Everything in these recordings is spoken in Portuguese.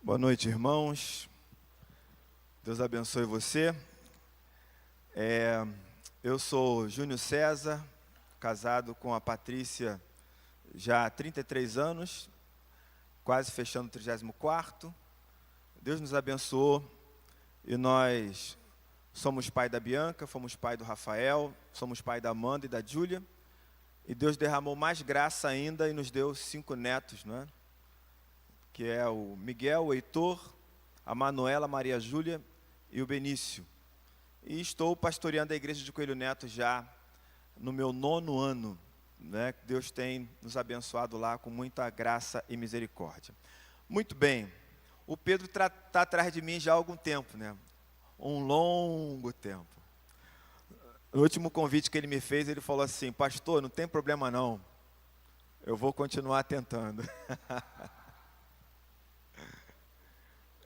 Boa noite, irmãos. Deus abençoe você. Eu sou Júnior César, casado com a Patrícia já há 33 anos, quase fechando o 34º. Deus nos abençoou e nós somos pai da Bianca, fomos pai do Rafael, somos pai da Amanda e da Júlia. E Deus derramou mais graça ainda e nos deu 5 netos, não é? Que é o Miguel, o Heitor, a Manuela, a Maria Júlia e o Benício. E estou pastoreando a igreja de Coelho Neto já no meu 9º ano, né? Deus tem nos abençoado lá com muita graça e misericórdia. Muito bem, o Pedro está atrás de mim já há algum tempo, né? Um longo tempo. No último convite que ele me fez, ele falou assim: pastor, não tem problema não, eu vou continuar tentando.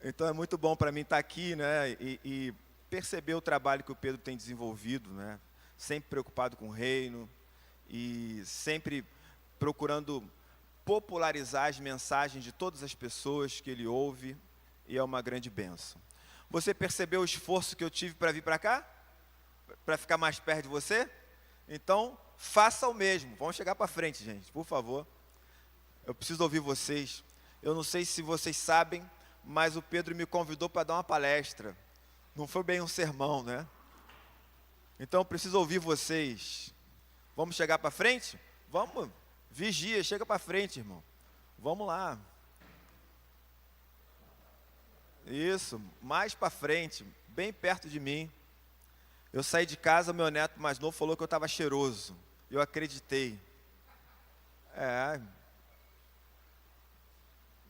Então é muito bom para mim estar aqui, né, e perceber o trabalho que o Pedro tem desenvolvido, né, sempre preocupado com o reino e sempre procurando popularizar as mensagens de todas as pessoas que ele ouve, e é uma grande bênção. Você percebeu o esforço que eu tive para vir para cá? Para ficar mais perto de você? Então, faça o mesmo. Vamos chegar para frente, gente, por favor. Eu preciso ouvir vocês. Eu não sei se vocês sabem, mas o Pedro me convidou para dar uma palestra. Não foi bem um sermão, né? Então eu preciso ouvir vocês. Vamos chegar para frente? Vamos, vigia, chega para frente, irmão. Vamos lá. Isso, mais para frente, bem perto de mim. Eu saí de casa, meu neto mais novo falou que eu estava cheiroso. Eu acreditei.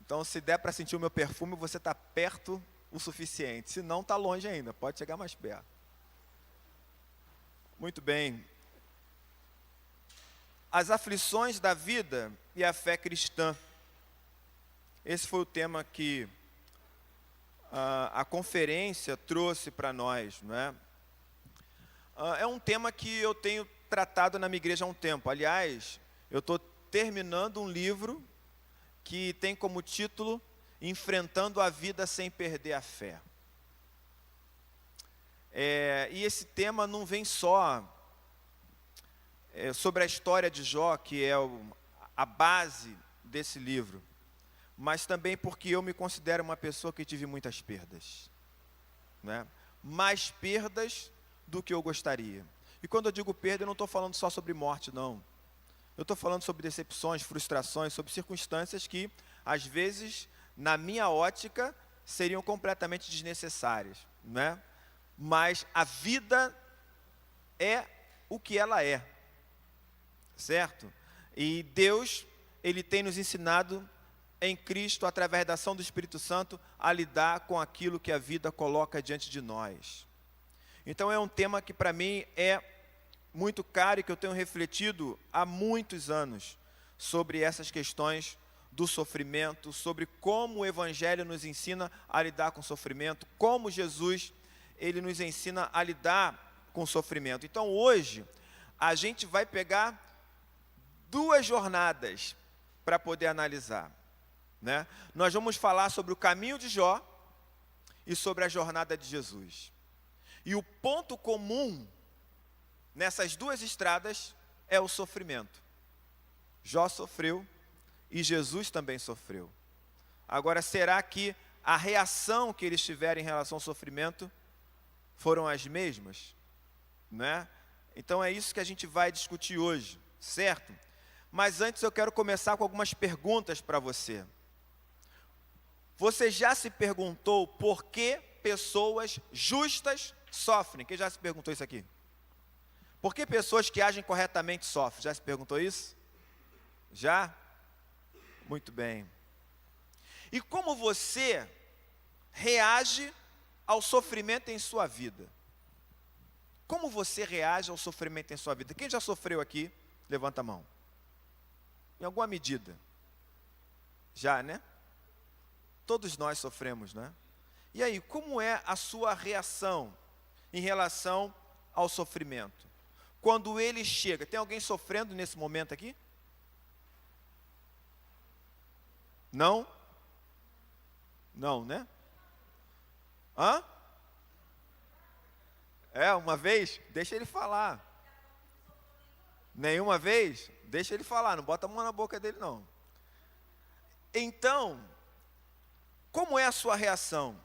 Então, se der para sentir o meu perfume, você está perto o suficiente. Se não, está longe ainda, pode chegar mais perto. Muito bem. As aflições da vida e a fé cristã. Esse foi o tema que a conferência trouxe para nós, não é? É um tema que eu tenho tratado na minha igreja há um tempo. Aliás, eu estou terminando um livro que tem como título Enfrentando a Vida Sem Perder a Fé. E esse tema não vem só sobre a história de Jó, que é a base desse livro, mas também porque eu me considero uma pessoa que tive muitas perdas, né? Mais perdas do que eu gostaria. E quando eu digo perda, eu não estou falando só sobre morte, não. Eu estou falando sobre decepções, frustrações, sobre circunstâncias que, às vezes, na minha ótica, seriam completamente desnecessárias, né? Mas a vida é o que ela é, certo? E Deus, Ele tem nos ensinado em Cristo, através da ação do Espírito Santo, a lidar com aquilo que a vida coloca diante de nós. Então é um tema que para mim é muito caro e que eu tenho refletido há muitos anos sobre essas questões do sofrimento, sobre como o Evangelho nos ensina a lidar com o sofrimento, como Jesus, Ele nos ensina a lidar com o sofrimento. Então hoje, a gente vai pegar 2 jornadas para poder analisar, né? Nós vamos falar sobre o caminho de Jó e sobre a jornada de Jesus. E o ponto comum nessas 2 estradas é o sofrimento. Jó sofreu e Jesus também sofreu. Agora, será que a reação que eles tiveram em relação ao sofrimento foram as mesmas, né? Então é isso que a gente vai discutir hoje, certo? Mas antes eu quero começar com algumas perguntas para você. Você já se perguntou por que pessoas justas sofrem? Quem já se perguntou isso aqui? Por que pessoas que agem corretamente sofrem? Já se perguntou isso? Já? Muito bem. E como você reage ao sofrimento em sua vida? Como você reage ao sofrimento em sua vida? Quem já sofreu aqui? Levanta a mão. Em alguma medida. Já, né? Todos nós sofremos, né? E aí, como é a sua reação em relação ao sofrimento? Quando ele chega, tem alguém sofrendo nesse momento aqui? Não? Não, né? Hã? Uma vez? Deixa ele falar. Nenhuma vez? Deixa ele falar, não bota a mão na boca dele, não. Então, como é a sua reação?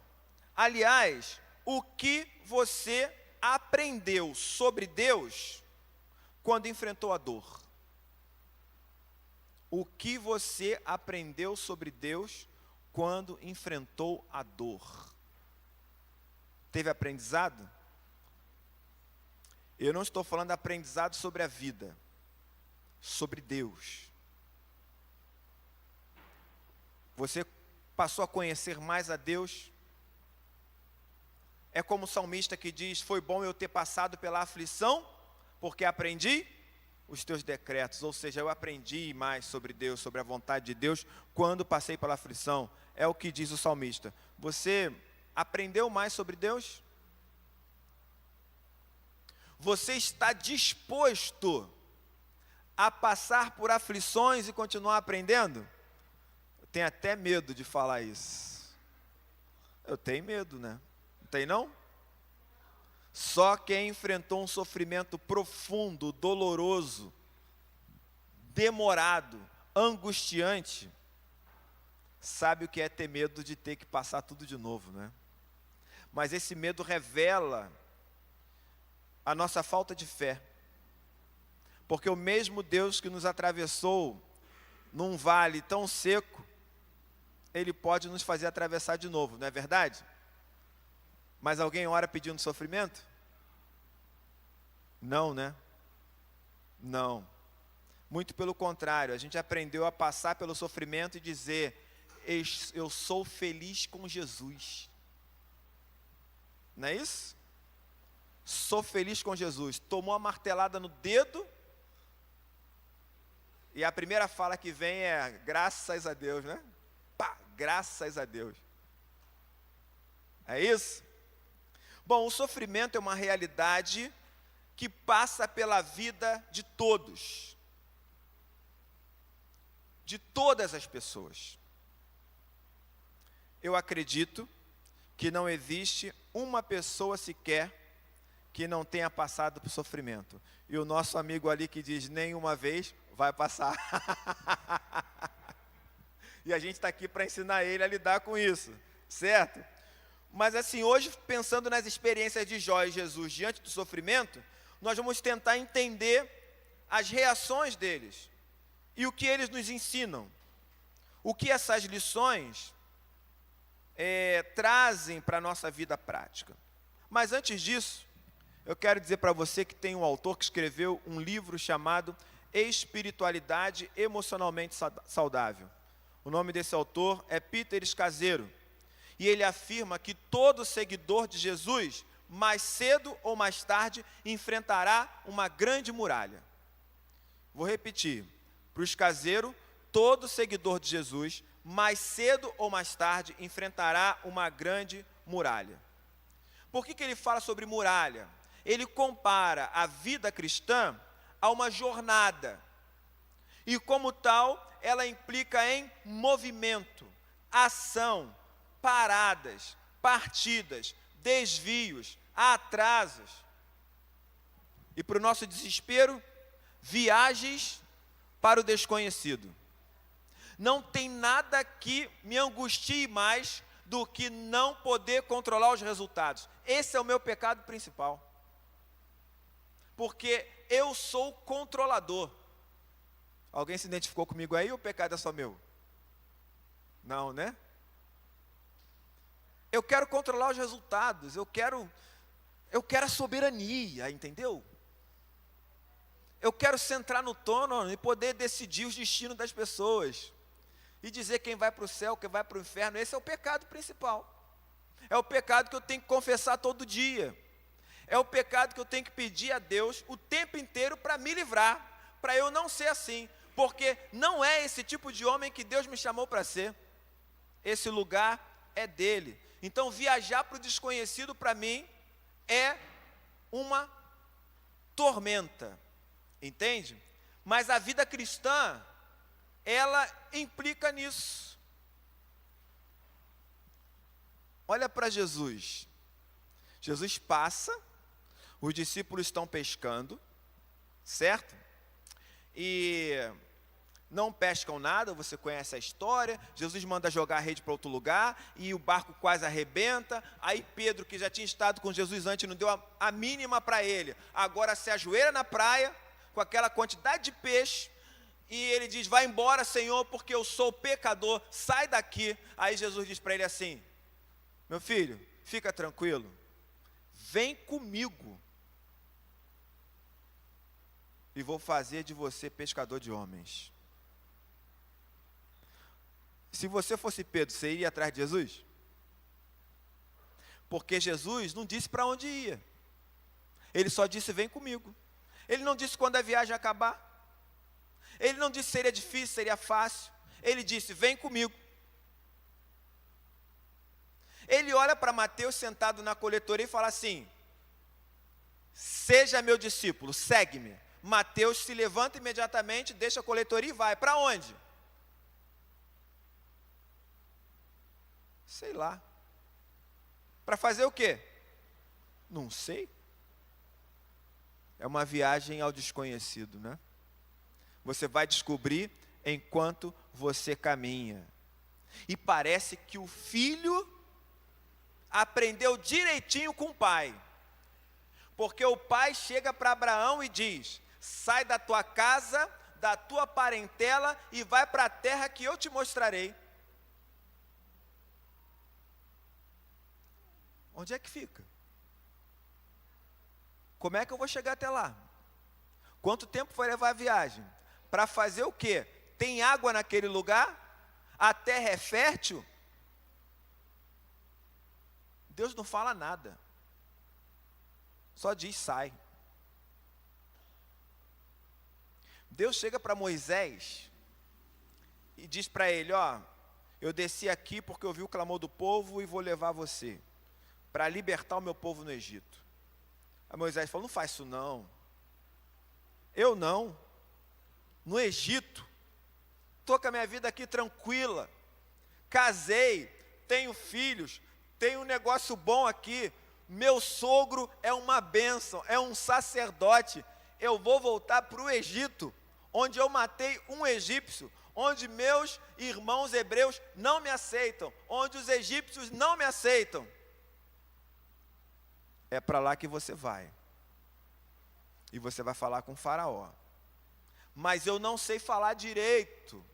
Aliás, o que você aprendeu sobre Deus quando enfrentou a dor? O que você aprendeu sobre Deus quando enfrentou a dor? Teve aprendizado? Eu não estou falando de aprendizado sobre a vida, sobre Deus. Você passou a conhecer mais a Deus? É como o salmista que diz: foi bom eu ter passado pela aflição, porque aprendi os teus decretos. Ou seja, eu aprendi mais sobre Deus, sobre a vontade de Deus, quando passei pela aflição. É o que diz o salmista. Você aprendeu mais sobre Deus? Você está disposto a passar por aflições e continuar aprendendo? Eu tenho até medo de falar isso. Eu tenho medo, né? Não tem não? Só quem enfrentou um sofrimento profundo, doloroso, demorado, angustiante, sabe o que é ter medo de ter que passar tudo de novo, né? Mas esse medo revela a nossa falta de fé. Porque o mesmo Deus que nos atravessou num vale tão seco, Ele pode nos fazer atravessar de novo, não é verdade? Mas alguém ora pedindo sofrimento? Não, né? Não. Muito pelo contrário, a gente aprendeu a passar pelo sofrimento e dizer: eu sou feliz com Jesus. Não é isso? Sou feliz com Jesus. Tomou a martelada no dedo, e a primeira fala que vem é: graças a Deus, né? Pá, graças a Deus. É isso? Bom, o sofrimento é uma realidade que passa pela vida de todos. De todas as pessoas. Eu acredito que não existe uma pessoa sequer que não tenha passado por sofrimento. E o nosso amigo ali que diz nenhuma vez, vai passar. E a gente está aqui para ensinar ele a lidar com isso, certo? Mas assim, hoje, pensando nas experiências de Jó e Jesus diante do sofrimento, nós vamos tentar entender as reações deles e o que eles nos ensinam. O que essas lições trazem para a nossa vida prática. Mas antes disso, eu quero dizer para você que tem um autor que escreveu um livro chamado Espiritualidade Emocionalmente Saudável. O nome desse autor é Peter Scazzero. E ele afirma que todo seguidor de Jesus, mais cedo ou mais tarde, enfrentará uma grande muralha. Vou repetir. Para o Scazzero, todo seguidor de Jesus, mais cedo ou mais tarde, enfrentará uma grande muralha. Por que ele fala sobre muralha? Ele compara a vida cristã a uma jornada. E como tal, ela implica em movimento, ação, paradas, partidas, desvios, atrasos. E para o nosso desespero, viagens para o desconhecido. Não tem nada que me angustie mais do que não poder controlar os resultados. Esse é o meu pecado principal. Porque eu sou controlador. Alguém se identificou comigo aí ou o pecado é só meu? Não, né? Eu quero controlar os resultados, eu quero a soberania, entendeu? Eu quero centrar no trono e poder decidir os destinos das pessoas. E dizer quem vai para o céu, quem vai para o inferno. Esse é o pecado principal. É o pecado que eu tenho que confessar todo dia. É o pecado que eu tenho que pedir a Deus o tempo inteiro para me livrar. Para eu não ser assim. Porque não é esse tipo de homem que Deus me chamou para ser. Esse lugar é dele. Então viajar para o desconhecido para mim é uma tormenta. Entende? Mas a vida cristã, ela implica nisso. olha para Jesus. Jesus passa, os discípulos estão pescando, certo? E não pescam nada, você conhece a história. Jesus manda jogar a rede para outro lugar e o barco quase arrebenta. Aí Pedro, que já tinha estado com Jesus antes, não deu a mínima para ele, agora se ajoelha na praia com aquela quantidade de peixe e ele diz: vai embora, Senhor, porque eu sou pecador, sai daqui. Aí Jesus diz para ele assim: meu filho, fica tranquilo, vem comigo e vou fazer de você pescador de homens. Se você fosse Pedro, você iria atrás de Jesus? Porque Jesus não disse para onde ia. Ele só disse: vem comigo. Ele não disse quando a viagem acabar. Ele não disse se seria difícil, seria fácil. Ele disse: vem comigo. Ele olha para Mateus sentado na coletoria e fala assim: seja meu discípulo, segue-me. Mateus se levanta imediatamente, deixa a coletoria e vai. Para onde? Sei lá. Para fazer o quê? Não sei. É uma viagem ao desconhecido, né? Você vai descobrir enquanto você caminha. E parece que o filho aprendeu direitinho com o pai. Porque o pai chega para Abraão e diz: sai da tua casa, da tua parentela e vai para a terra que eu te mostrarei. Onde é que fica? Como é que eu vou chegar até lá? Quanto tempo vai levar a viagem? Para fazer o quê? Tem água naquele lugar? A terra é fértil? Deus não fala nada. Só diz: sai. Deus chega para Moisés e diz para ele: ó, eu desci aqui porque eu vi o clamor do povo e vou levar você para libertar o meu povo no Egito. Aí Moisés falou: não faz isso não. Eu não. No Egito, estou com a minha vida aqui tranquila, casei, tenho filhos, tenho um negócio bom aqui, meu sogro é uma bênção, é um sacerdote. Eu vou voltar para o Egito, onde eu matei um egípcio, onde meus irmãos hebreus não me aceitam, onde os egípcios não me aceitam. É para lá que você vai. E você vai falar com o faraó. Mas eu não sei falar direito.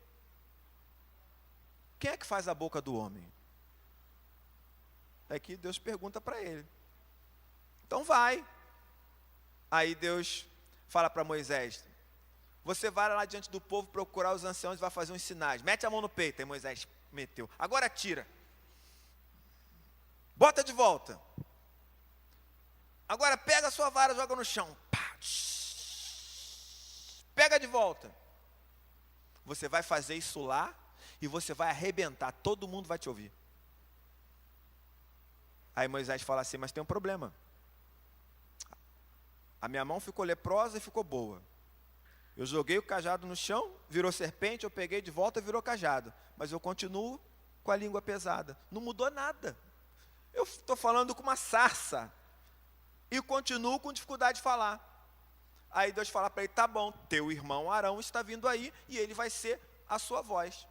Quem é que faz a boca do homem? É que Deus pergunta para ele. Então vai. Aí Deus fala para Moisés: você vai lá diante do povo procurar os anciãos e vai fazer uns sinais. Mete a mão no peito. Aí Moisés meteu. Agora tira. Bota de volta. Agora pega a sua vara, joga no chão. Pá. Pega de volta. Você vai fazer isso lá e você vai arrebentar. Todo mundo vai te ouvir. Aí Moisés fala assim: mas tem um problema. A minha mão ficou leprosa e ficou boa. Eu joguei o cajado no chão, virou serpente, eu peguei de volta e virou cajado. Mas eu continuo com a língua pesada. Não mudou nada. Eu estou falando com uma sarça. E continuo com dificuldade de falar. Aí Deus fala para ele: tá bom, teu irmão Arão está vindo aí e ele vai ser a sua voz.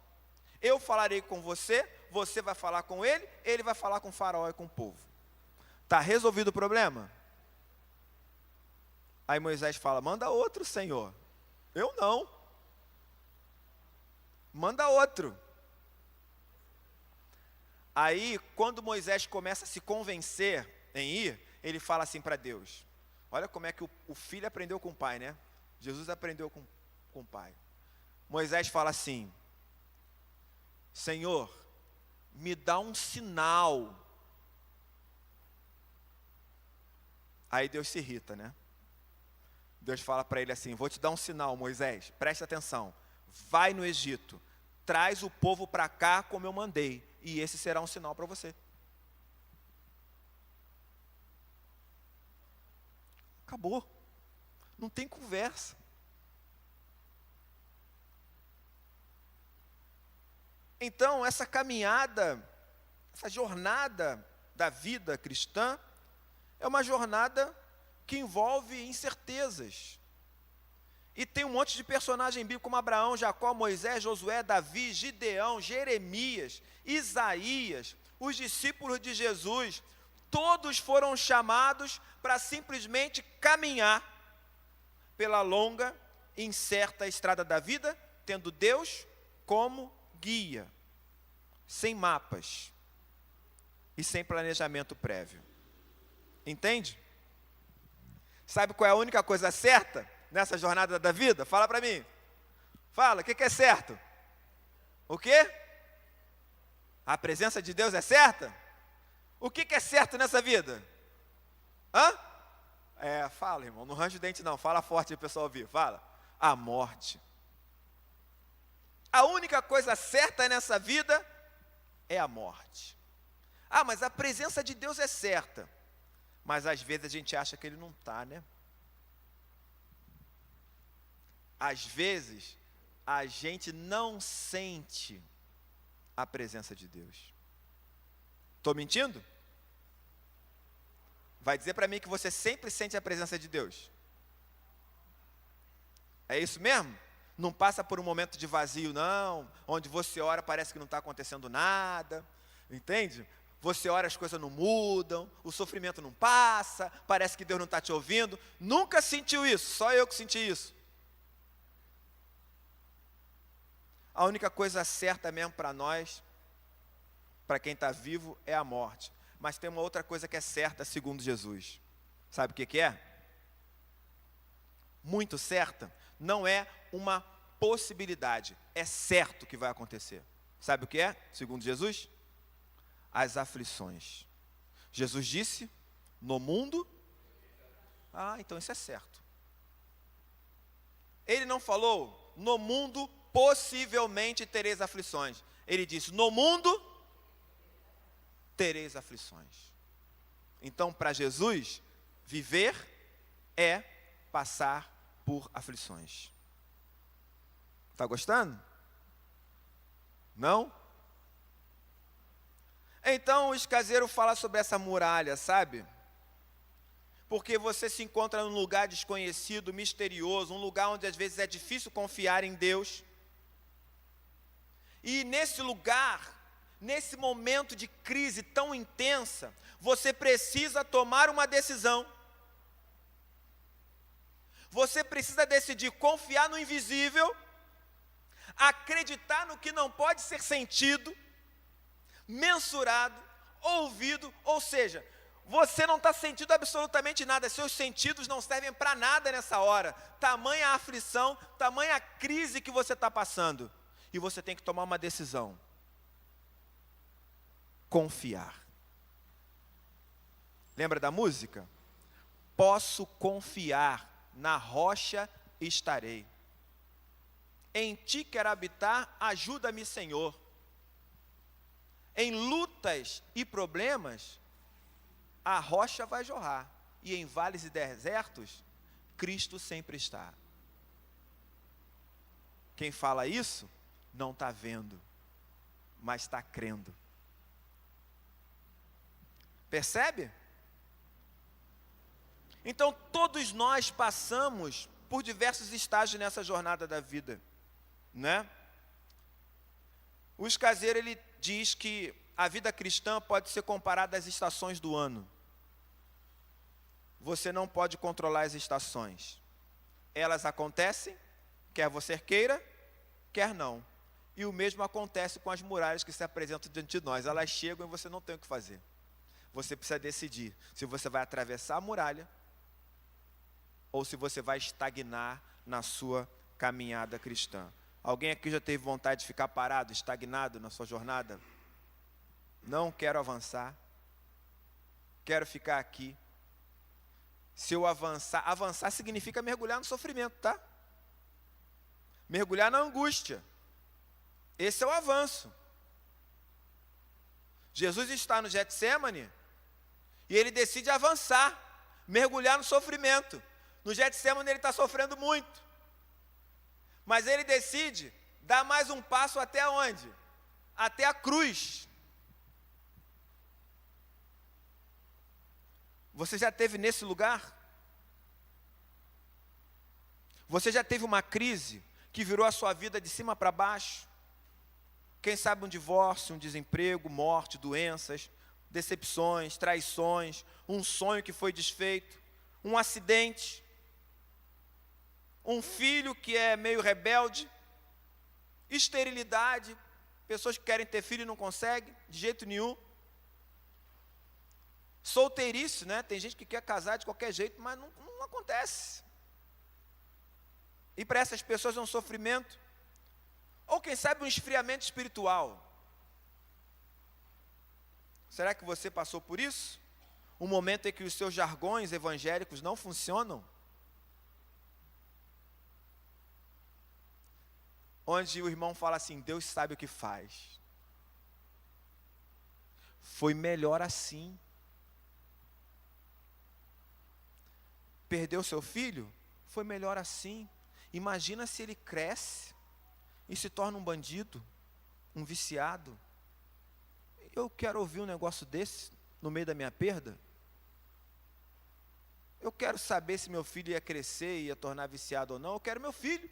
Eu falarei com você, você vai falar com ele vai falar com o faraó e com o povo. Está resolvido o problema? Aí Moisés fala: manda outro, Senhor. Eu não. Manda outro. Aí, quando Moisés começa a se convencer em ir, ele fala assim para Deus. Olha como é que o filho aprendeu com o pai, né? Jesus aprendeu com o pai. Moisés fala assim: Senhor, me dá um sinal. Aí Deus se irrita, né? Deus fala para ele assim: vou te dar um sinal, Moisés, preste atenção. Vai no Egito, traz o povo para cá como eu mandei, e esse será um sinal para você. Acabou. Não tem conversa. Então, essa caminhada, essa jornada da vida cristã é uma jornada que envolve incertezas. E tem um monte de personagem bíblico como Abraão, Jacó, Moisés, Josué, Davi, Gideão, Jeremias, Isaías, os discípulos de Jesus. Todos foram chamados para simplesmente caminhar pela longa e incerta estrada da vida, tendo Deus como guia, sem mapas e sem planejamento prévio. Entende? Sabe qual é a única coisa certa nessa jornada da vida? Fala para mim. Fala, o que é certo? O quê? A presença de Deus é certa? O que é certo nessa vida? Hã? Fala, irmão, não range o dente não, fala forte para o pessoal ouvir, fala. A morte. A única coisa certa nessa vida é a morte. Mas a presença de Deus é certa. Mas às vezes a gente acha que Ele não está, né? Às vezes a gente não sente a presença de Deus. Estou mentindo? Vai dizer para mim que você sempre sente a presença de Deus? É isso mesmo? Não passa por um momento de vazio, não, onde você ora, parece que não está acontecendo nada, entende? Você ora, as coisas não mudam, o sofrimento não passa, parece que Deus não está te ouvindo. Nunca sentiu isso, só eu que senti isso. A única coisa certa mesmo para nós, para quem está vivo, é a morte. Mas tem uma outra coisa que é certa, segundo Jesus. Sabe o que é? Muito certa. Não é uma possibilidade. É certo que vai acontecer. Sabe o que é, segundo Jesus? As aflições. Jesus disse, no mundo... então isso é certo. Ele não falou, no mundo possivelmente tereis aflições. Ele disse, no mundo tereis aflições. Então, para Jesus, viver é passar por aflições. Está gostando? Não? Então, o Escaseiro fala sobre essa muralha, sabe? Porque você se encontra num lugar desconhecido, misterioso, um lugar onde às vezes é difícil confiar em Deus. E nesse lugar, nesse momento de crise tão intensa, você precisa tomar uma decisão. Você precisa decidir confiar no invisível, acreditar no que não pode ser sentido, mensurado, ouvido, ou seja, você não está sentindo absolutamente nada, seus sentidos não servem para nada nessa hora, tamanha aflição, tamanha crise que você está passando, e você tem que tomar uma decisão, confiar. Lembra da música? Posso confiar, na rocha estarei, em ti quero habitar, ajuda-me, Senhor. Em lutas e problemas, a rocha vai jorrar. E em vales e desertos, Cristo sempre está. Quem fala isso, não está vendo, mas está crendo. Percebe? Então, todos nós passamos por diversos estágios nessa jornada da vida, né? O Escaseiro, ele diz que a vida cristã pode ser comparada às estações do ano. Você não pode controlar as estações. Elas acontecem, quer você queira, quer não. E o mesmo acontece com as muralhas que se apresentam diante de nós. Elas chegam e você não tem o que fazer. Você precisa decidir se você vai atravessar a muralha ou se você vai estagnar na sua caminhada cristã. Alguém aqui já teve vontade de ficar parado, estagnado na sua jornada? Não quero avançar. Quero ficar aqui. Se eu avançar significa mergulhar no sofrimento, tá? Mergulhar na angústia. Esse é o avanço. Jesus está no Getsêmani e ele decide avançar, mergulhar no sofrimento. No Getsêmani ele está sofrendo muito. Mas ele decide dar mais um passo até onde? Até a cruz. Você já esteve nesse lugar? Você já teve uma crise que virou a sua vida de cima para baixo? Quem sabe um divórcio, um desemprego, morte, doenças, decepções, traições, um sonho que foi desfeito, um acidente, um filho que é meio rebelde, esterilidade, pessoas que querem ter filho e não conseguem, de jeito nenhum. Solteirice, né? Tem gente que quer casar de qualquer jeito, mas não acontece. E para essas pessoas é um sofrimento. Ou quem sabe um esfriamento espiritual. Será que você passou por isso? Um momento em que os seus jargões evangélicos não funcionam? Onde o irmão fala assim, Deus sabe o que faz. Foi melhor assim. Perdeu seu filho? Foi melhor assim. Imagina se ele cresce e se torna um bandido, um viciado. Eu quero ouvir um negócio desse no meio da minha perda? Eu quero saber se meu filho ia crescer e ia tornar viciado ou não. Eu quero meu filho.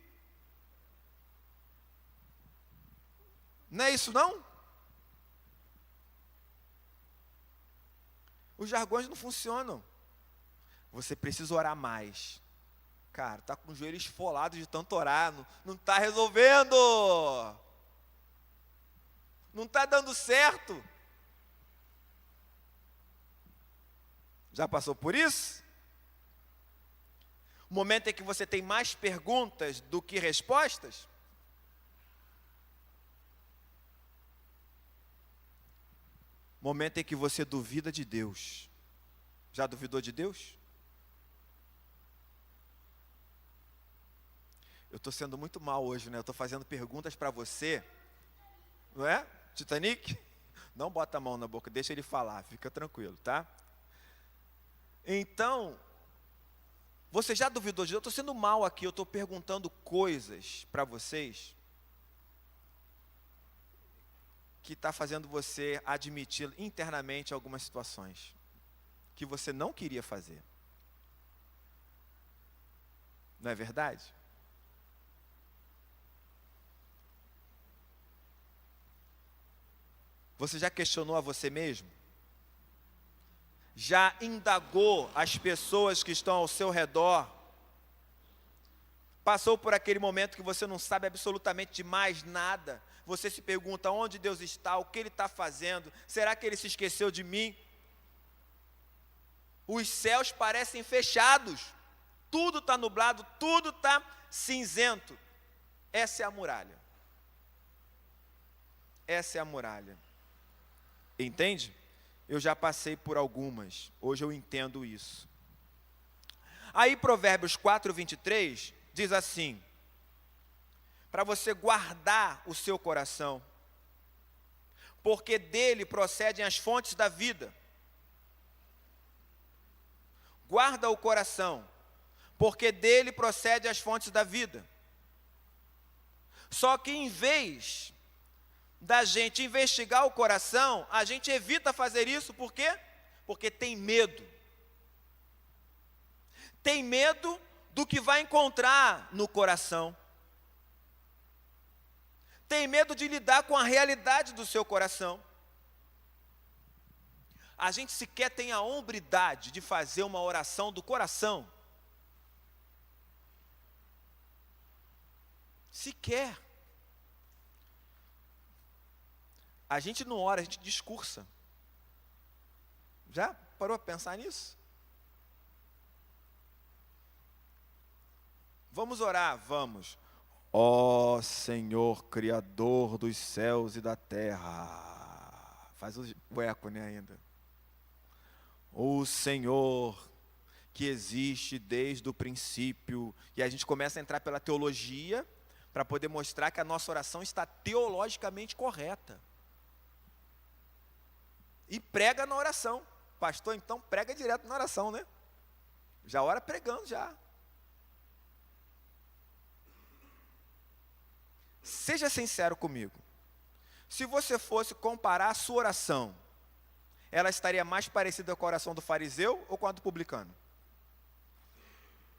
Não é isso não? Os jargões não funcionam. Você precisa orar mais. Cara, está com o joelho esfolado de tanto orar, não está resolvendo. Não está dando certo. Já passou por isso? O momento em que você tem mais perguntas do que respostas? Momento em que você duvida de Deus. Já duvidou de Deus? Eu estou sendo muito mal hoje, né? Eu estou fazendo perguntas para você. Não é? Titanic? Não bota a mão na boca, deixa ele falar, fica tranquilo, tá? Então, você já duvidou de Deus? Eu estou sendo mal aqui, eu estou perguntando coisas para vocês que está fazendo você admitir internamente algumas situações que você não queria fazer. Não é verdade? Você já questionou a você mesmo? Já indagou as pessoas que estão ao seu redor? Passou por aquele momento que você não sabe absolutamente de mais nada? Você se pergunta onde Deus está, o que Ele está fazendo? Será que Ele se esqueceu de mim? Os céus parecem fechados. Tudo está nublado, tudo está cinzento. Essa é a muralha. Essa é a muralha. Entende? Eu já passei por algumas. Hoje eu entendo isso. Aí Provérbios 4:23 diz assim: para você guardar o seu coração, porque dele procedem as fontes da vida. Guarda o coração, porque dele procedem as fontes da vida. Só que em vez da gente investigar o coração, a gente evita fazer isso, por quê? Porque tem medo. Tem medo do que vai encontrar no coração. Tem medo de lidar com a realidade do seu coração. A gente sequer tem a hombridade de fazer uma oração do coração. Sequer. A gente não ora, a gente discursa. Já parou para pensar nisso? Vamos orar, vamos. Ó Senhor, Criador dos céus e da terra. Faz o eco, né, ainda. O Senhor que existe desde o princípio. E a gente começa a entrar pela teologia para poder mostrar que a nossa oração está teologicamente correta. E prega na oração. Pastor, então prega direto na oração, né? Já ora pregando já. Seja sincero comigo. Se você fosse comparar a sua oração, ela estaria mais parecida com a oração do fariseu ou com a do publicano?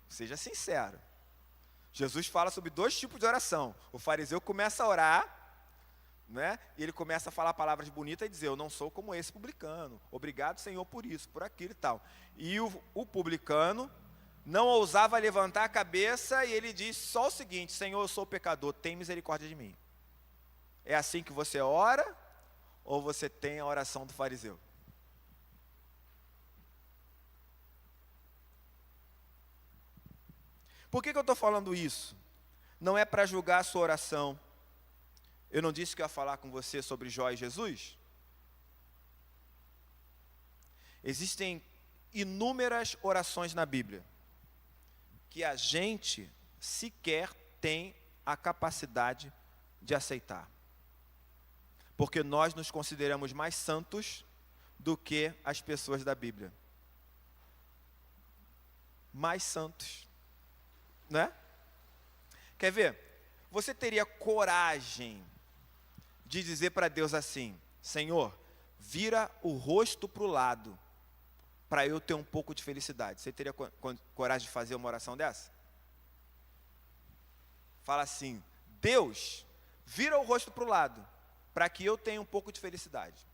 Seja sincero. Jesus fala sobre 2 tipos de oração. O fariseu começa a orar, né? E ele começa a falar palavras bonitas e dizer: eu não sou como esse publicano, obrigado, Senhor, por isso, por aquilo e tal. E o publicano não ousava levantar a cabeça, e ele diz só o seguinte: Senhor, eu sou pecador, tem misericórdia de mim. É assim que você ora, ou você tem a oração do fariseu? Por que eu estou falando isso? Não é para julgar a sua oração. Eu não disse que eu ia falar com você sobre Jó e Jesus? Existem inúmeras orações na Bíblia que a gente sequer tem a capacidade de aceitar. Porque nós nos consideramos mais santos do que as pessoas da Bíblia. Mais santos. Né? Quer ver? Você teria coragem de dizer para Deus assim: Senhor, vira o rosto para o lado, para eu ter um pouco de felicidade? Você teria coragem de fazer uma oração dessa? Fala assim: Deus, vira o rosto para o lado, para que eu tenha um pouco de felicidade.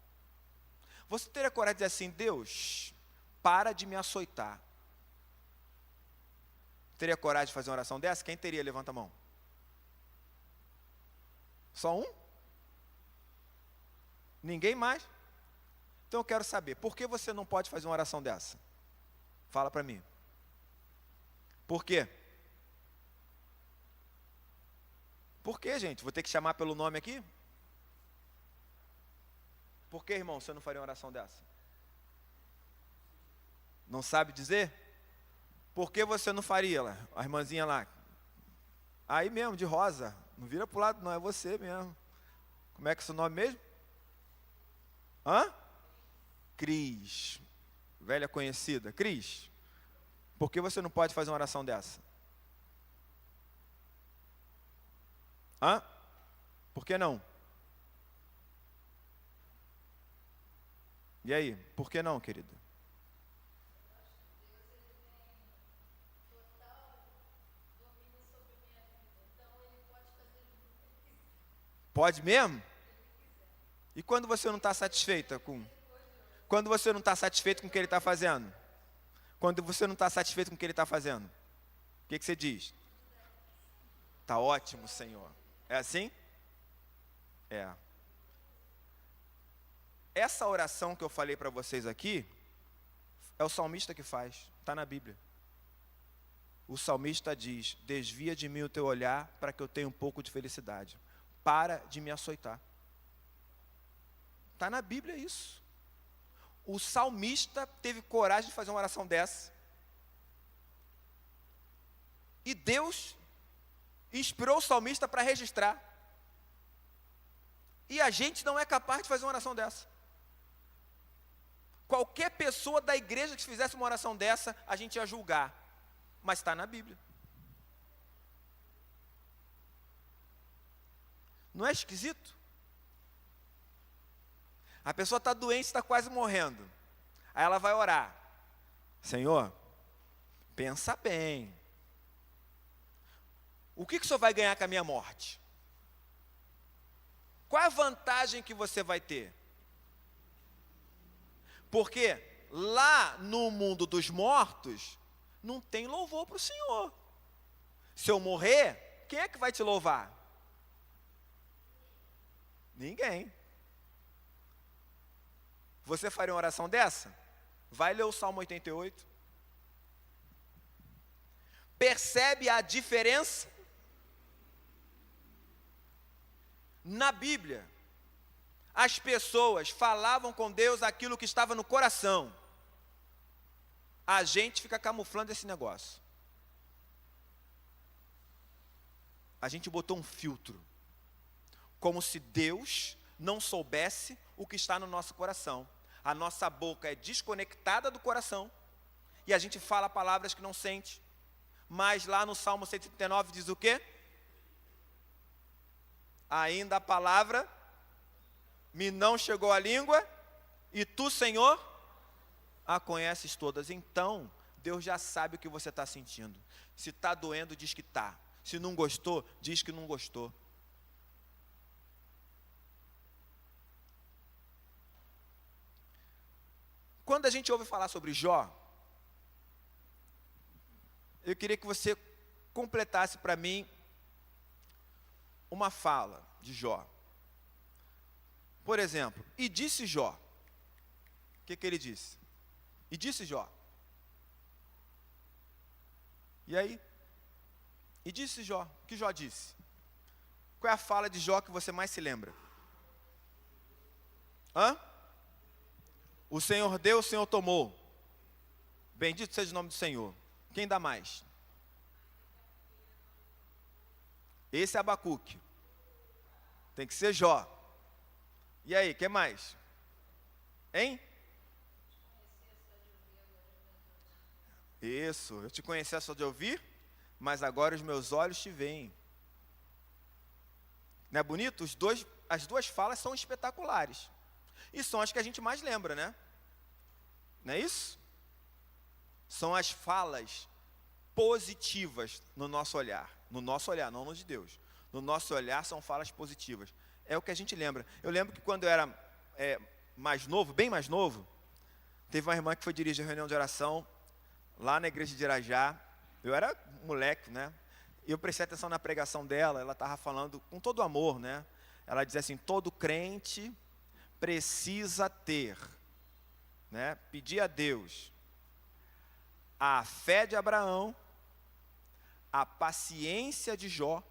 Você teria coragem de dizer assim: Deus, para de me açoitar? Teria coragem de fazer uma oração dessa? Quem teria? Levanta a mão. Só um? Ninguém mais? Então eu quero saber, por que você não pode fazer uma oração dessa? Fala para mim. Por quê? Por quê, gente? Vou ter que chamar pelo nome aqui? Por que, irmão, você não faria uma oração dessa? Não sabe dizer? Por que você não faria lá? A irmãzinha lá. Aí mesmo, de rosa. Não vira para o lado, não, é você mesmo. Como é que é o seu nome mesmo? Hã? Cris. Velha conhecida. Cris, por que você não pode fazer uma oração dessa? Hã? Por que não? E aí, por que não, querida? Pode mesmo? E quando você não está satisfeita com... Quando você não está satisfeito com o que ele está fazendo? Quando você não está satisfeito com o que ele está fazendo? O que você diz? Está ótimo, Senhor. É assim? É. Essa oração que eu falei para vocês aqui, é o salmista que faz. Está na Bíblia. O salmista diz: desvia de mim o teu olhar para que eu tenha um pouco de felicidade. Para de me açoitar. Está na Bíblia isso. O salmista teve coragem de fazer uma oração dessa. E Deus inspirou o salmista para registrar. E a gente não é capaz de fazer uma oração dessa. Qualquer pessoa da igreja que fizesse uma oração dessa, a gente ia julgar. Mas está na Bíblia. Não é esquisito? A pessoa está doente, está quase morrendo. Aí ela vai orar. Senhor, pensa bem. O que o senhor vai ganhar com a minha morte? Qual a vantagem que você vai ter? Porque lá no mundo dos mortos, não tem louvor para o Senhor. Se eu morrer, quem é que vai te louvar? Ninguém. Você faria uma oração dessa? Vai ler o Salmo 88. Percebe a diferença? Na Bíblia, as pessoas falavam com Deus aquilo que estava no coração. A gente fica camuflando esse negócio. A gente botou um filtro. Como se Deus não soubesse o que está no nosso coração. A nossa boca é desconectada do coração. E a gente fala palavras que não sente. Mas lá no Salmo 139 diz o quê? Ainda a palavra me não chegou à língua, E tu, Senhor, a conheces todas. Então, Deus já sabe o que você está sentindo. Se está doendo, diz que está. Se não gostou, diz que não gostou. Quando a gente ouve falar sobre Jó, eu queria que você completasse para mim uma fala de Jó. Por exemplo, e disse Jó. O que ele disse? E disse Jó. E aí? E disse Jó. O que Jó disse? Qual é a fala de Jó que você mais se lembra? O Senhor deu, o Senhor tomou. Bendito seja o nome do Senhor. Quem dá mais? Esse é Abacuque. Tem que ser Jó. E aí, quem mais? Hein? Isso, eu te conhecia só de ouvir, mas agora os meus olhos te veem. Não é bonito? As duas falas são espetaculares. E são as que a gente mais lembra, né? Não é isso? São as falas positivas no nosso olhar. No nosso olhar, não no de Deus. No nosso olhar são falas positivas. É o que a gente lembra. Eu lembro que quando eu era mais novo, bem mais novo, teve uma irmã que foi dirigir a reunião de oração lá na igreja de Irajá. Eu era moleque, né? E eu prestei atenção na pregação dela. Ela estava falando com todo amor, né? Ela dizia assim: todo crente precisa ter, né? Pedir a Deus a fé de Abraão, a paciência de Jó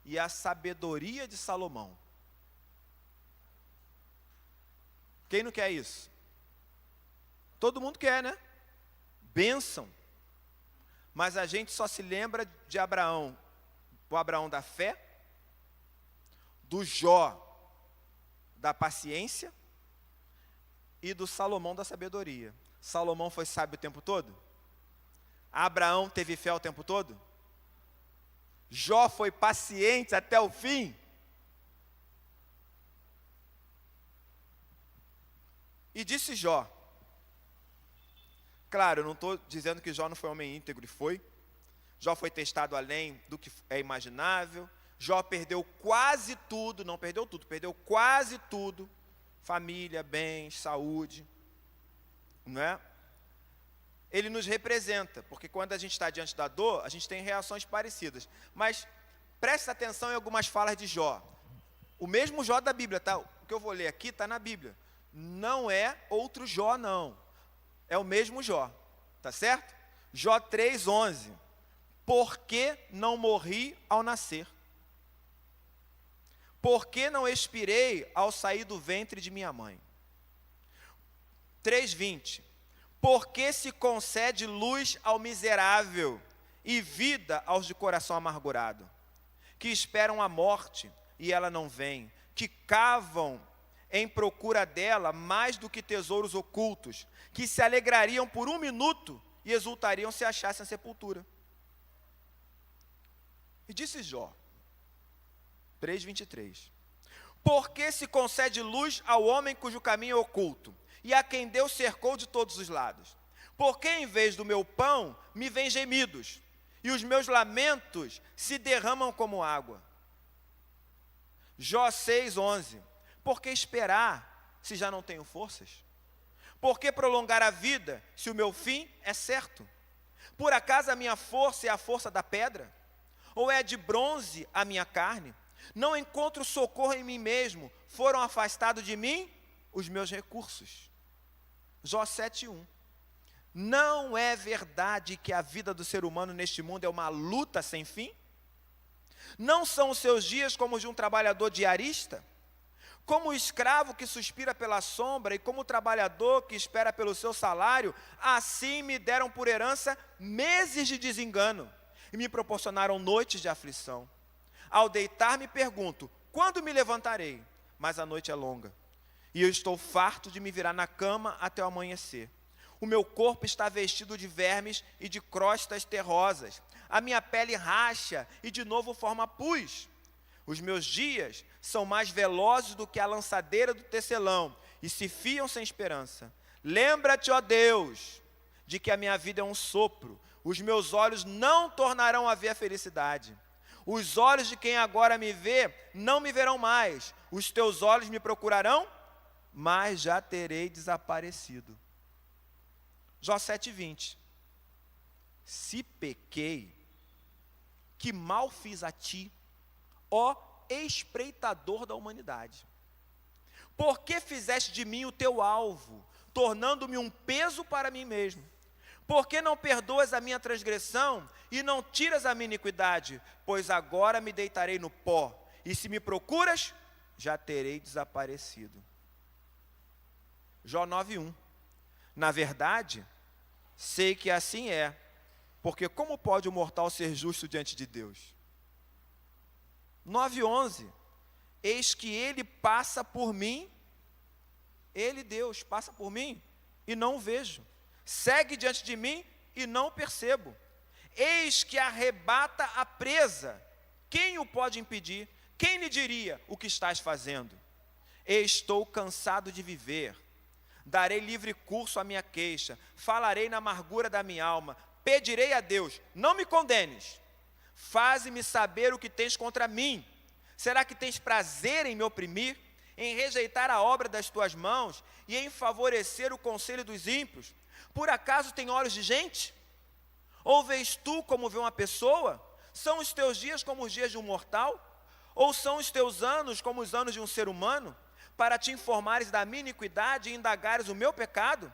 e a sabedoria de Salomão. Quem não quer isso? Todo mundo quer, né? Bênção. Mas a gente só se lembra de Abraão, o Abraão da fé, do Jó da paciência e do Salomão da sabedoria. Salomão foi sábio o tempo todo? Abraão teve fé o tempo todo? Jó foi paciente até o fim? E disse Jó. Claro, eu não estou dizendo que Jó não foi homem íntegro, e foi. Jó foi testado além do que é imaginável. Jó perdeu quase tudo, não perdeu tudo, perdeu quase tudo. Família, bens, saúde. Não é? Ele nos representa, porque quando a gente está diante da dor, a gente tem reações parecidas. Mas preste atenção em algumas falas de Jó. O mesmo Jó da Bíblia, tá? O que eu vou ler aqui está na Bíblia. Não é outro Jó, não. É o mesmo Jó, tá certo? Jó 3:11. Por que não morri ao nascer? Por que não expirei ao sair do ventre de minha mãe? 3:20. Por que se concede luz ao miserável e vida aos de coração amargurado, que esperam a morte e ela não vem, que cavam em procura dela mais do que tesouros ocultos, que se alegrariam por um minuto e exultariam se achassem a sepultura. E disse Jó, 3:23. Por que se concede luz ao homem cujo caminho é oculto, e a quem Deus cercou de todos os lados? Porque em vez do meu pão me vêm gemidos, e os meus lamentos se derramam como água. Jó 6:11. Por que esperar, se já não tenho forças? Por que prolongar a vida, se o meu fim é certo? Por acaso a minha força é a força da pedra? Ou é de bronze a minha carne? Não encontro socorro em mim mesmo, foram afastados de mim os meus recursos. Jó 7:1. Não é verdade que a vida do ser humano neste mundo é uma luta sem fim? Não são os seus dias como os de um trabalhador diarista? Como o escravo que suspira pela sombra e como o trabalhador que espera pelo seu salário, assim me deram por herança meses de desengano e me proporcionaram noites de aflição. Ao deitar-me pergunto, quando me levantarei? Mas a noite é longa e eu estou farto de me virar na cama até o amanhecer. O meu corpo está vestido de vermes e de crostas terrosas. A minha pele racha e de novo forma pus. Os meus dias são mais velozes do que a lançadeira do tecelão, e se fiam sem esperança. Lembra-te, ó Deus, de que a minha vida é um sopro. Os meus olhos não tornarão a ver a felicidade. Os olhos de quem agora me vê não me verão mais. Os teus olhos me procurarão, mas já terei desaparecido. Jó 7:20. Se pequei, que mal fiz a ti, ó espreitador da humanidade? Por que fizeste de mim o teu alvo, tornando-me um peso para mim mesmo? Por que não perdoas a minha transgressão e não tiras a minha iniquidade? Pois agora me deitarei no pó, e se me procuras, já terei desaparecido. Jó 9:1. Na verdade, sei que assim é, porque como pode o mortal ser justo diante de Deus? 9:11. Eis que ele passa por mim, ele, Deus, passa por mim e não o vejo. Segue diante de mim e não o percebo. Eis que arrebata a presa. Quem o pode impedir? Quem lhe diria o que estás fazendo? Estou cansado de viver. Darei livre curso à minha queixa. Falarei na amargura da minha alma. Pedirei a Deus, não me condenes. Faze-me saber o que tens contra mim. Será que tens prazer em me oprimir? Em rejeitar a obra das tuas mãos e em favorecer o conselho dos ímpios? Por acaso tem olhos de gente? Ou vês tu como vê uma pessoa? São os teus dias como os dias de um mortal? Ou são os teus anos como os anos de um ser humano? Para te informares da minha iniquidade e indagares o meu pecado?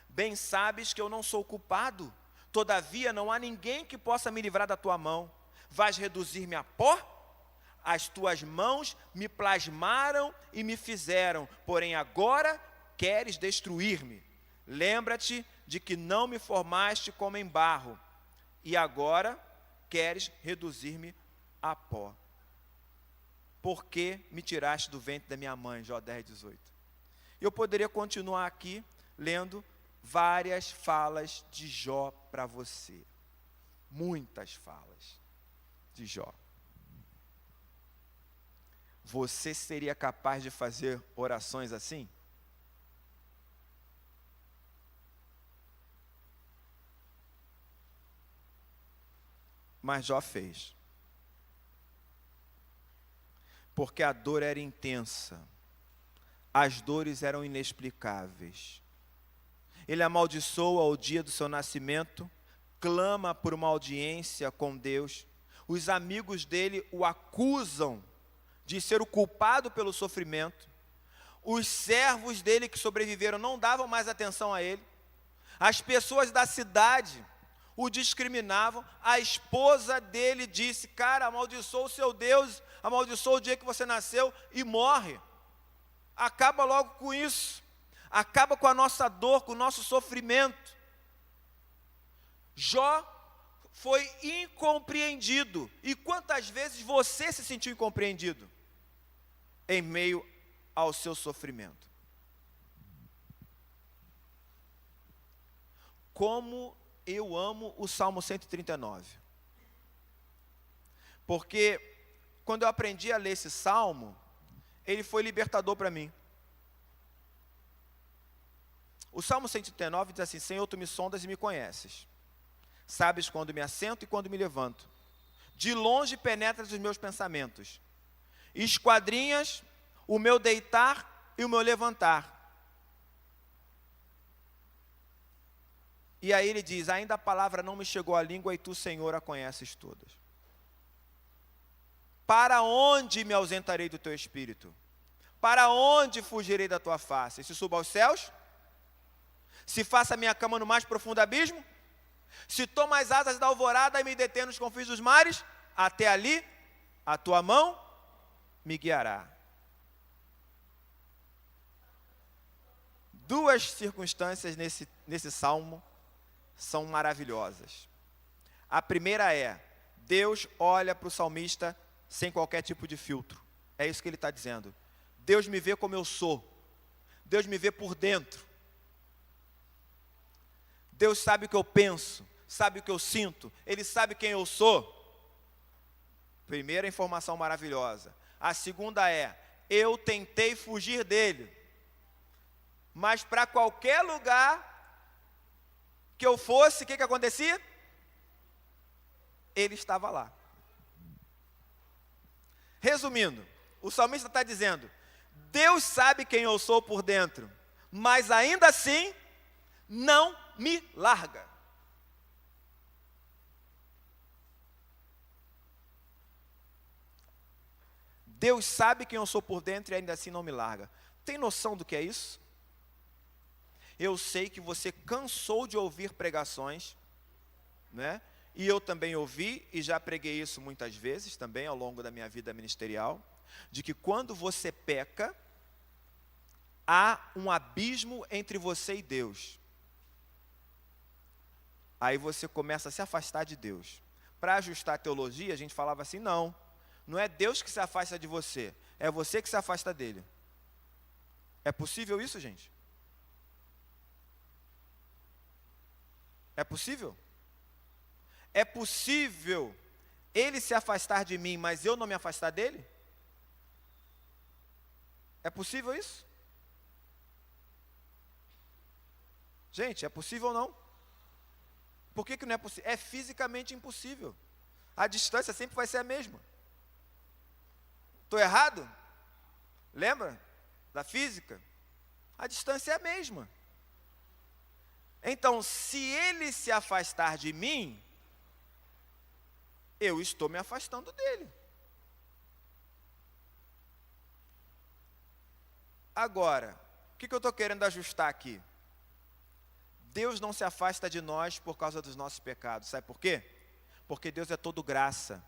Bem sabes que eu não sou culpado. Todavia não há ninguém que possa me livrar da tua mão. Vais reduzir-me a pó? As tuas mãos me plasmaram e me fizeram, porém agora queres destruir-me. Lembra-te de que não me formaste como em barro, e agora queres reduzir-me a pó. Por que me tiraste do ventre da minha mãe? Jó 10:18. Eu poderia continuar aqui lendo várias falas de Jó para você. Muitas falas de Jó. Você seria capaz de fazer orações assim? Mas Jó fez. Porque a dor era intensa. As dores eram inexplicáveis. Ele amaldiçoa o dia do seu nascimento, clama por uma audiência com Deus. Os amigos dele o acusam de ser o culpado pelo sofrimento. Os servos dele que sobreviveram não davam mais atenção a ele. As pessoas da cidade o discriminavam. A esposa dele disse: cara, amaldiçoa o seu Deus, amaldiçoa o dia que você nasceu e morre. Acaba logo com isso. Acaba com a nossa dor, com o nosso sofrimento. Jó foi incompreendido. E quantas vezes você se sentiu incompreendido em meio ao seu sofrimento? Como eu amo o Salmo 139. Porque quando eu aprendi a ler esse salmo, ele foi libertador para mim. O Salmo 139 diz assim: Senhor, tu me sondas e me conheces. Sabes quando me assento e quando me levanto. De longe penetras os meus pensamentos. Esquadrinhas o meu deitar e o meu levantar. E aí ele diz: ainda a palavra não me chegou à língua e tu, Senhor, a conheces todas. Para onde me ausentarei do teu espírito? Para onde fugirei da tua face? Se suba aos céus? Se faça a minha cama no mais profundo abismo? Se tomo as asas da alvorada e me detendo nos confins dos mares? Até ali, a tua mão me guiará. Duas circunstâncias nesse salmo são maravilhosas. A primeira é: Deus olha para o salmista sem qualquer tipo de filtro. É isso que ele está dizendo. Deus me vê como eu sou. Deus me vê por dentro. Deus sabe o que eu penso, sabe o que eu sinto. Ele sabe quem eu sou. Primeira informação maravilhosa. A segunda é: eu tentei fugir dele. Mas para qualquer lugar que eu fosse, o que acontecia? Ele estava lá. Resumindo, o salmista está dizendo: Deus sabe quem eu sou por dentro, mas ainda assim não me larga. Deus sabe quem eu sou por dentro e ainda assim não me larga. Tem noção do que é isso? Eu sei que você cansou de ouvir pregações, né? E eu também ouvi, e já preguei isso muitas vezes também ao longo da minha vida ministerial, de que quando você peca, há um abismo entre você e Deus. Aí você começa a se afastar de Deus. Para ajustar a teologia, a gente falava assim: não é Deus que se afasta de você, é você que se afasta dele. É possível isso, gente? É possível? É possível ele se afastar de mim, mas eu não me afastar dele? É possível isso? Gente, é possível ou não? Por que não é possível? É fisicamente impossível. A distância sempre vai ser a mesma. Estou errado? Lembra da física? A distância é a mesma. Então, se ele se afastar de mim, eu estou me afastando dele. Agora, o que eu estou querendo ajustar aqui? Deus não se afasta de nós por causa dos nossos pecados. Sabe por quê? Porque Deus é todo graça.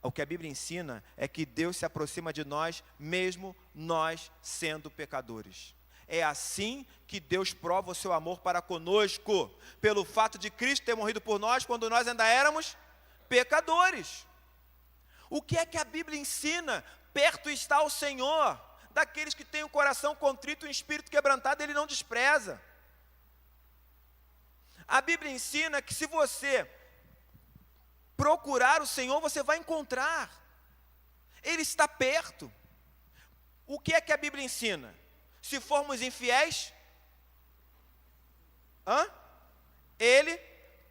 O que a Bíblia ensina é que Deus se aproxima de nós, mesmo nós sendo pecadores. É assim que Deus prova o seu amor para conosco, pelo fato de Cristo ter morrido por nós quando nós ainda éramos pecadores. O que é que a Bíblia ensina? Perto está o Senhor, daqueles que têm o coração contrito e o espírito quebrantado, Ele não despreza. A Bíblia ensina que se você procurar o Senhor, você vai encontrar. Ele está perto. O que é que a Bíblia ensina? Se formos infiéis, Ele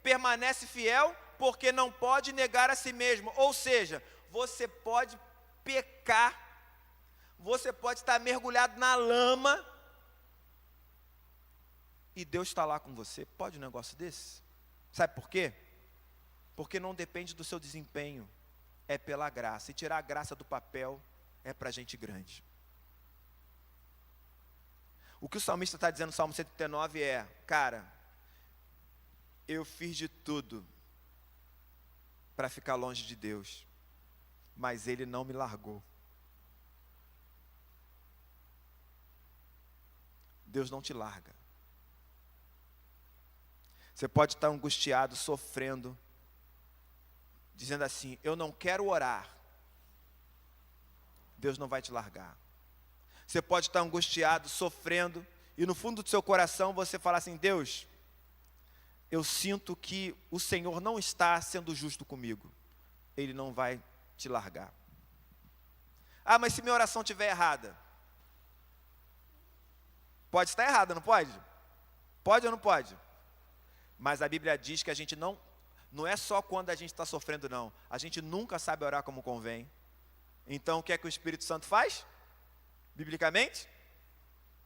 permanece fiel, porque não pode negar a si mesmo. Ou seja, você pode pecar, você pode estar mergulhado na lama, e Deus está lá com você. Pode um negócio desse? Sabe por quê? Porque não depende do seu desempenho, é pela graça. E tirar a graça do papel é para gente grande. O que o salmista está dizendo no Salmo 139 é: cara, eu fiz de tudo para ficar longe de Deus, mas Ele não me largou. Deus não te larga. Você pode estar angustiado, sofrendo, dizendo assim: eu não quero orar. Deus não vai te largar. Você pode estar angustiado, sofrendo, e no fundo do seu coração você fala assim: Deus, eu sinto que o Senhor não está sendo justo comigo. Ele não vai te largar. Ah, mas se minha oração estiver errada? Pode estar errada, não pode? Pode ou não pode? Mas a Bíblia diz que a gente não é só quando a gente está sofrendo, não. A gente nunca sabe orar como convém. Então, o que é que o Espírito Santo faz? Biblicamente,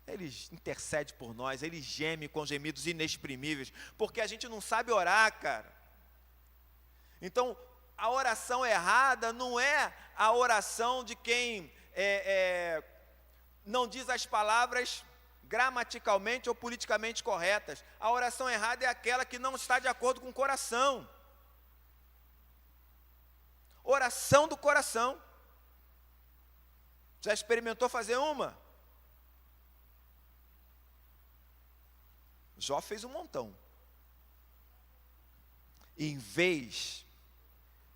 Ele intercede por nós, Ele geme com gemidos inexprimíveis, porque a gente não sabe orar, cara. Então, a oração errada não é a oração de quem não diz as palavras gramaticalmente ou politicamente corretas. A oração errada é aquela que não está de acordo com o coração. Oração do coração. Já experimentou fazer uma? Jó fez um montão. E em vez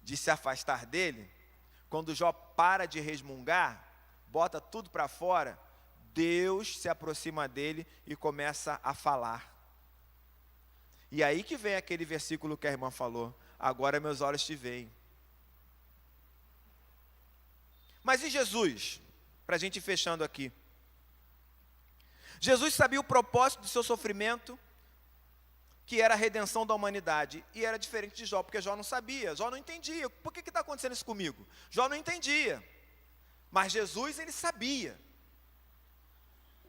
de se afastar dele, quando Jó para de resmungar, bota tudo para fora, Deus se aproxima dele e começa a falar. E aí que vem aquele versículo que a irmã falou: agora meus olhos te veem. Mas e Jesus? Para a gente ir fechando aqui. Jesus sabia o propósito do seu sofrimento, que era a redenção da humanidade, e era diferente de Jó, porque Jó não sabia, Jó não entendia. Por que está acontecendo isso comigo? Jó não entendia, mas Jesus, ele sabia.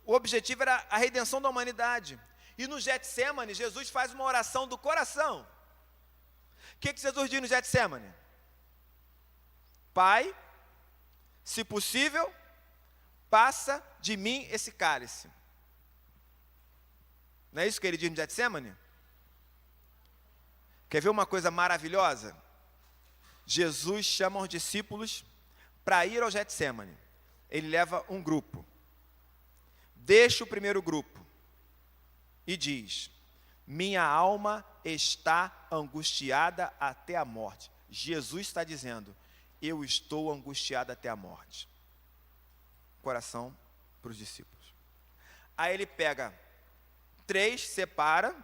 O objetivo era a redenção da humanidade. E no Getsemane, Jesus faz uma oração do coração. O que Jesus diz no Getsemane? Pai, se possível, passa de mim esse cálice. Não é isso que ele diz no Getsemane? Quer ver uma coisa maravilhosa? Jesus chama os discípulos para ir ao Getsemane. Ele leva um grupo. Deixa o primeiro grupo e diz: minha alma está angustiada até a morte. Jesus está dizendo: eu estou angustiado até a morte. Coração para os discípulos. Aí ele pega 3, separa,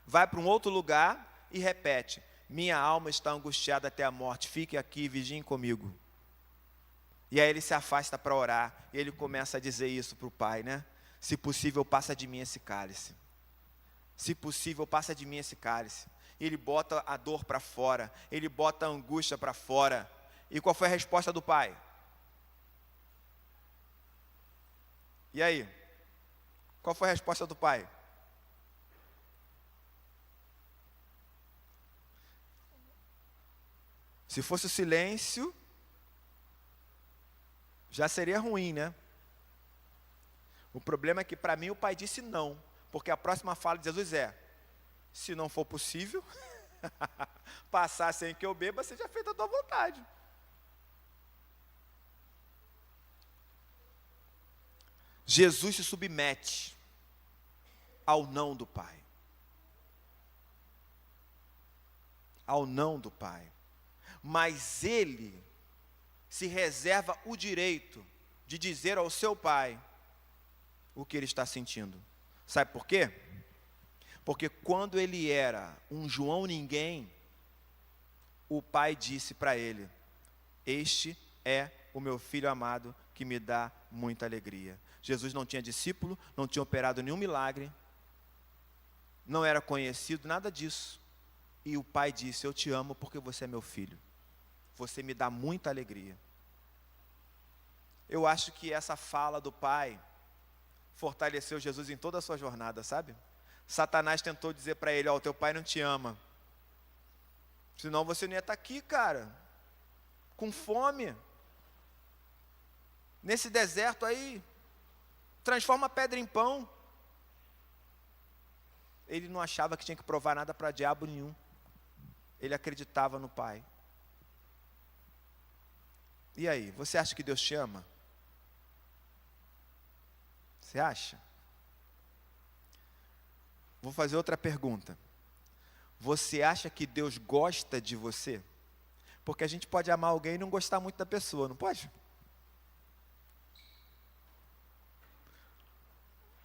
vai para um outro lugar e repete: minha alma está angustiada até a morte, fique aqui e vigiem comigo. E aí ele se afasta para orar, e ele começa a dizer isso para o Pai, né? Se possível, passa de mim esse cálice. Se possível, passa de mim esse cálice. Ele bota a dor para fora, ele bota a angústia para fora. E qual foi a resposta do Pai? E aí? Qual foi a resposta do Pai? Se fosse o silêncio, já seria ruim, né? O problema é que para mim o Pai disse não, porque a próxima fala de Jesus é: se não for possível, passar sem que eu beba, seja feita a tua vontade. Jesus se submete ao não do Pai. Ao não do Pai. Mas ele se reserva o direito de dizer ao seu Pai o que ele está sentindo. Sabe por quê? Porque quando ele era um João ninguém, o Pai disse para ele: este é o meu filho amado que me dá muita alegria. Jesus não tinha discípulo, não tinha operado nenhum milagre, não era conhecido, nada disso. E o Pai disse: eu te amo porque você é meu filho. Você me dá muita alegria. Eu acho que essa fala do Pai fortaleceu Jesus em toda a sua jornada, sabe? Satanás tentou dizer para ele: ó, o teu pai não te ama. Senão você não ia estar aqui, cara, com fome. Nesse deserto aí, transforma a pedra em pão. Ele não achava que tinha que provar nada para diabo nenhum. Ele acreditava no Pai. E aí, você acha que Deus te ama? Você acha? Vou fazer outra pergunta. Você acha que Deus gosta de você? Porque a gente pode amar alguém e não gostar muito da pessoa, não pode?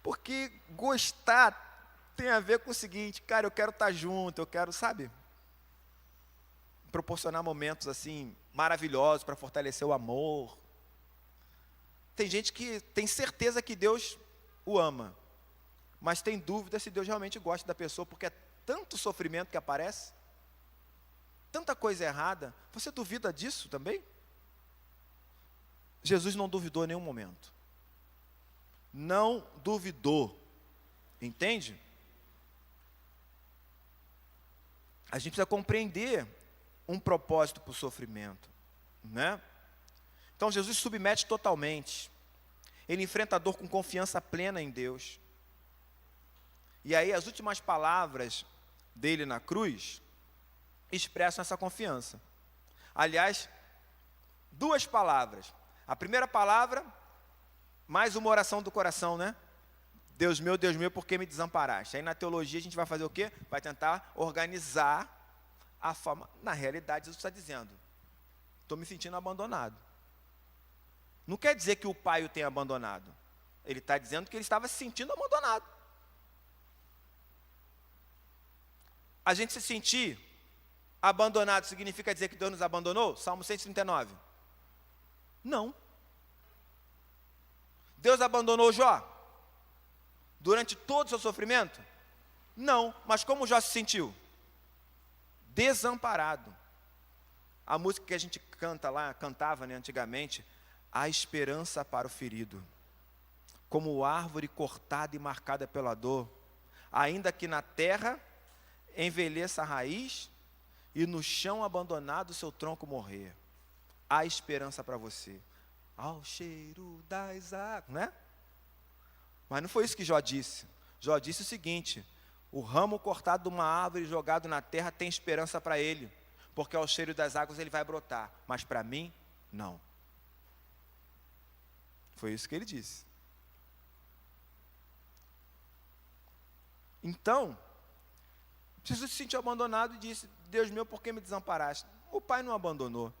Porque gostar tem a ver com o seguinte: cara, eu quero estar junto, eu quero, sabe? Proporcionar momentos assim maravilhosos para fortalecer o amor. Tem gente que tem certeza que Deus o ama, mas tem dúvida se Deus realmente gosta da pessoa, porque é tanto sofrimento que aparece, tanta coisa errada. Você duvida disso também? Jesus não duvidou em nenhum momento. Não duvidou. Entende? A gente precisa compreender um propósito para o sofrimento, né? Então Jesus se submete totalmente. Ele enfrenta a dor com confiança plena em Deus. E aí as últimas palavras dele na cruz expressam essa confiança. Aliás, 2 palavras. A primeira palavra, mais uma oração do coração, né? Deus meu, por que me desamparaste? Aí na teologia a gente vai fazer o quê? Vai tentar organizar a forma. Na realidade, Jesus está dizendo: estou me sentindo abandonado. Não quer dizer que o pai o tenha abandonado. Ele está dizendo que ele estava se sentindo abandonado. A gente se sentir abandonado significa dizer que Deus nos abandonou? Salmo 139. Não. Deus abandonou Jó? durante todo o seu sofrimento? Não, mas como Jó se sentiu? Desamparado. A música que a gente cantava, né, antigamente, a esperança para o ferido. Como árvore cortada e marcada pela dor, ainda que na terra envelheça a raiz e no chão abandonado seu tronco morrer. Há esperança para você. Ao cheiro das águas, né? Mas não foi isso que Jó disse. Jó disse o seguinte: o ramo cortado de uma árvore jogado na terra tem esperança para ele, porque ao cheiro das águas ele vai brotar, mas para mim, não. Foi isso que ele disse. Então, Jesus se sentiu abandonado e disse: Deus meu, por que me desamparaste? O pai não abandonou.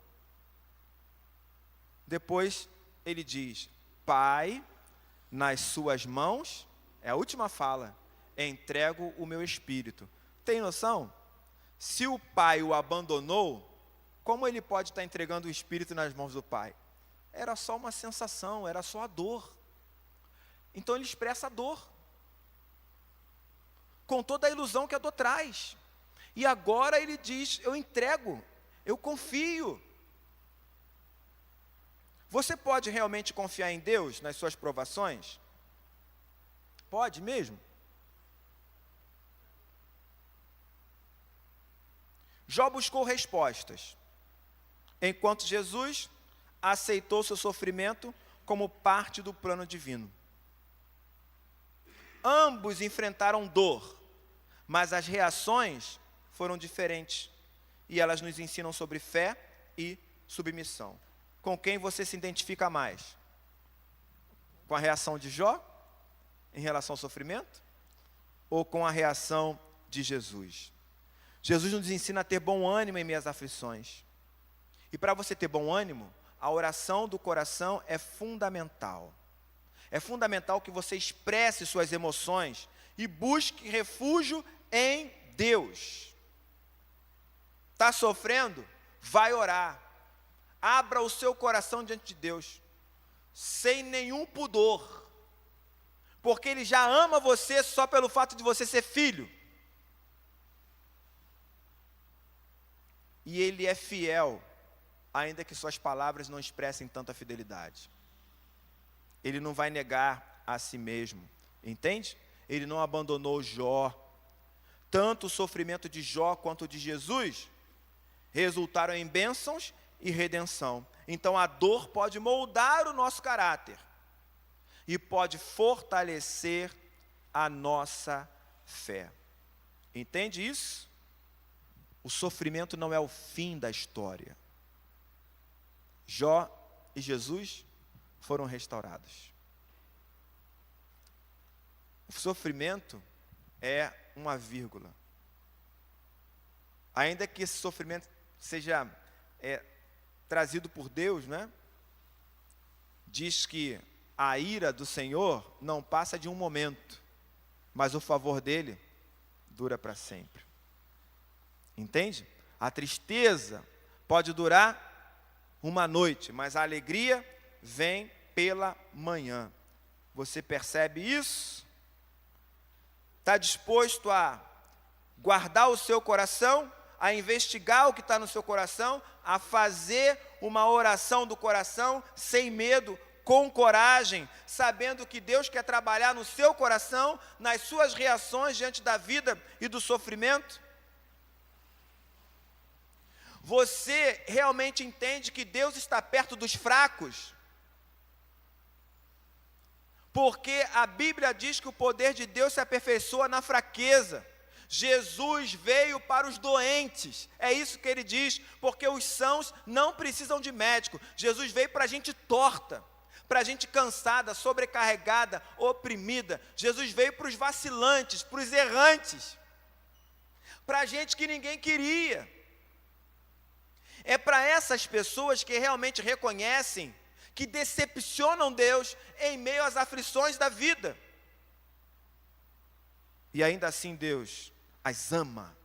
Depois ele diz: Pai, nas suas mãos, é a última fala, entrego o meu espírito. Tem noção? Se o pai o abandonou, como ele pode estar entregando o espírito nas mãos do pai? Era só uma sensação, era só a dor. Então ele expressa a dor, com toda a ilusão que a dor traz. E agora ele diz: eu entrego, eu confio. Você pode realmente confiar em Deus nas suas provações? Pode mesmo? Jó buscou respostas, enquanto Jesus aceitou seu sofrimento como parte do plano divino. Ambos enfrentaram dor, mas as reações foram diferentes. E elas nos ensinam sobre fé e submissão. Com quem você se identifica mais? Com a reação de Jó, em relação ao sofrimento? Ou com a reação de Jesus? Jesus nos ensina a ter bom ânimo em meio às aflições. E para você ter bom ânimo, a oração do coração é fundamental. É fundamental que você expresse suas emoções e busque refúgio em Deus. Está sofrendo? Vai orar. Abra o seu coração diante de Deus, sem nenhum pudor, porque Ele já ama você só pelo fato de você ser filho. E Ele é fiel, ainda que suas palavras não expressem tanta fidelidade. Ele não vai negar a si mesmo, entende? Ele não abandonou Jó. Tanto o sofrimento de Jó quanto o de Jesus resultaram em bênçãos e redenção. Então a dor pode moldar o nosso caráter e pode fortalecer a nossa fé. Entende isso? O sofrimento não é o fim da história. Jó e Jesus foram restaurados. O sofrimento é uma vírgula. Ainda que esse sofrimento seja trazido por Deus, né? Diz que a ira do Senhor não passa de um momento, mas o favor dele dura para sempre. Entende? A tristeza pode durar uma noite, mas a alegria vem pela manhã. Você percebe isso? Está disposto a guardar o seu coração, a investigar o que está no seu coração, a fazer uma oração do coração sem medo, com coragem, sabendo que Deus quer trabalhar no seu coração, nas suas reações diante da vida e do sofrimento? Você realmente entende que Deus está perto dos fracos? Porque a Bíblia diz que o poder de Deus se aperfeiçoa na fraqueza. Jesus veio para os doentes, é isso que ele diz, porque os sãos não precisam de médico. Jesus veio para a gente torta, para a gente cansada, sobrecarregada, oprimida. Jesus veio para os vacilantes, para os errantes, para a gente que ninguém queria. É para essas pessoas que realmente reconhecem que decepcionam Deus em meio às aflições da vida. E ainda assim Deus as ama.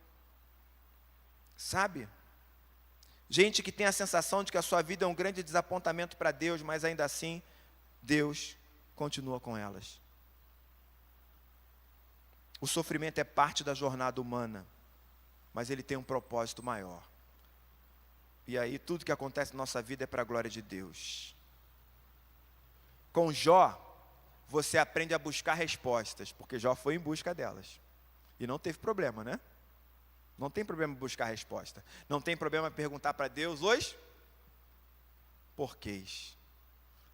Sabe? Gente que tem a sensação de que a sua vida é um grande desapontamento para Deus, mas ainda assim Deus continua com elas. O sofrimento é parte da jornada humana, mas ele tem um propósito maior. E aí tudo que acontece na nossa vida é para a glória de Deus. Com Jó, você aprende a buscar respostas, porque Jó foi em busca delas. E não teve problema, né? Não tem problema buscar resposta. Não tem problema perguntar para Deus os porquês.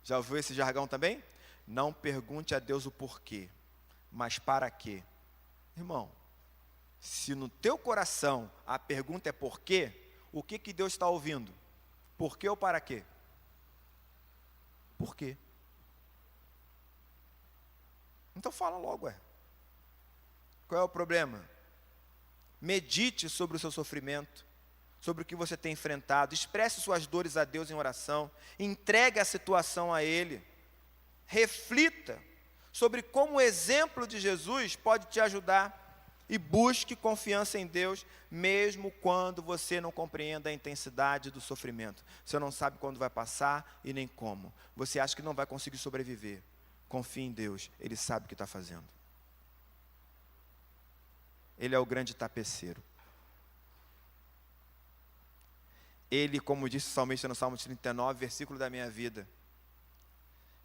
Já ouviu esse jargão também? Não pergunte a Deus o porquê, mas para quê. Irmão, se no teu coração a pergunta é porquê, o que Deus está ouvindo? Por quê ou para quê? Por quê? Então fala logo, Qual é o problema? Medite sobre o seu sofrimento, sobre o que você tem enfrentado, expresse suas dores a Deus em oração, entregue a situação a Ele, reflita sobre como o exemplo de Jesus pode te ajudar e busque confiança em Deus, mesmo quando você não compreenda a intensidade do sofrimento. Você não sabe quando vai passar e nem como. Você acha que não vai conseguir sobreviver. Confie em Deus, Ele sabe o que está fazendo. Ele é o grande tapeceiro. Ele, como disse o salmista no Salmo 39, versículo da minha vida,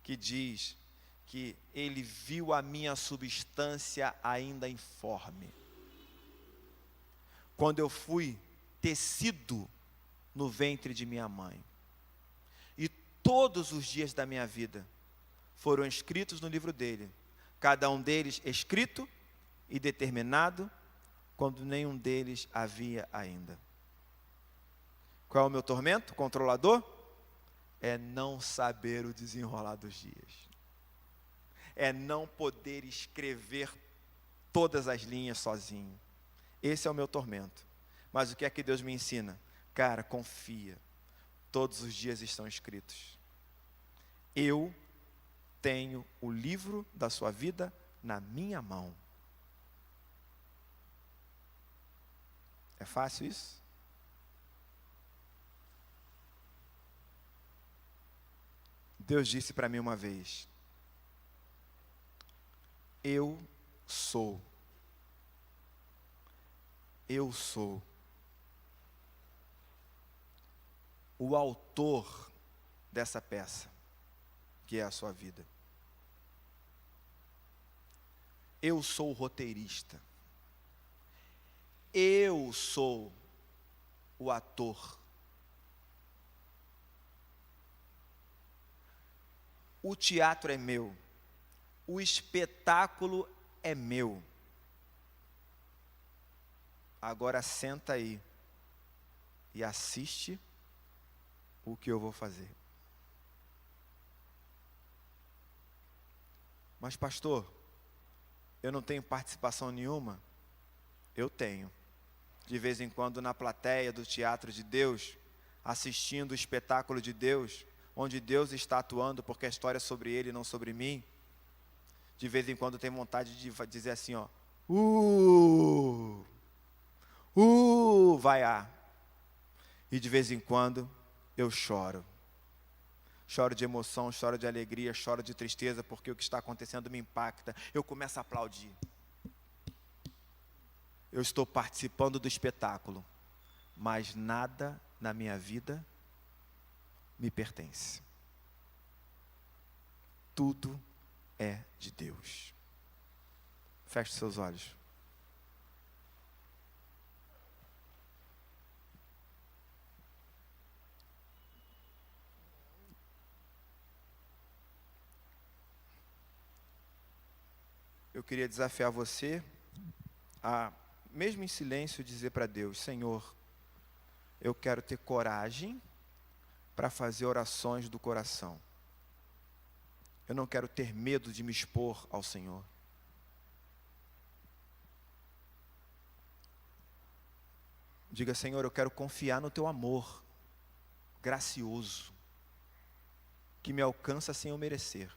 que diz que Ele viu a minha substância ainda informe. Quando eu fui tecido no ventre de minha mãe. E todos os dias da minha vida foram escritos no livro dele. Cada um deles escrito e determinado, quando nenhum deles havia ainda. Qual é o meu tormento controlador? É não saber o desenrolar dos dias. É não poder escrever todas as linhas sozinho. Esse é o meu tormento. Mas o que é que Deus me ensina? Cara, confia. Todos os dias estão escritos. Eu tenho o livro da sua vida na minha mão. É fácil isso? Deus disse para mim uma vez: eu sou o autor dessa peça, que é a sua vida. Eu sou o roteirista. Eu sou o ator. O teatro é meu. O espetáculo é meu. Agora senta aí e assiste o que eu vou fazer. Mas pastor, eu não tenho participação nenhuma? Eu tenho. De vez em quando na plateia do teatro de Deus, assistindo o espetáculo de Deus, onde Deus está atuando porque a história é sobre Ele e não sobre mim, de vez em quando tem vontade de dizer assim, vaiar. E de vez em quando eu choro. Choro de emoção, choro de alegria, choro de tristeza, porque o que está acontecendo me impacta. Eu começo a aplaudir. Eu estou participando do espetáculo, mas nada na minha vida me pertence. Tudo é de Deus. Feche seus olhos. Eu queria desafiar você a, mesmo em silêncio, dizer para Deus: Senhor, eu quero ter coragem para fazer orações do coração. Eu não quero ter medo de me expor ao Senhor. Diga: Senhor, eu quero confiar no teu amor gracioso, que me alcança sem eu merecer.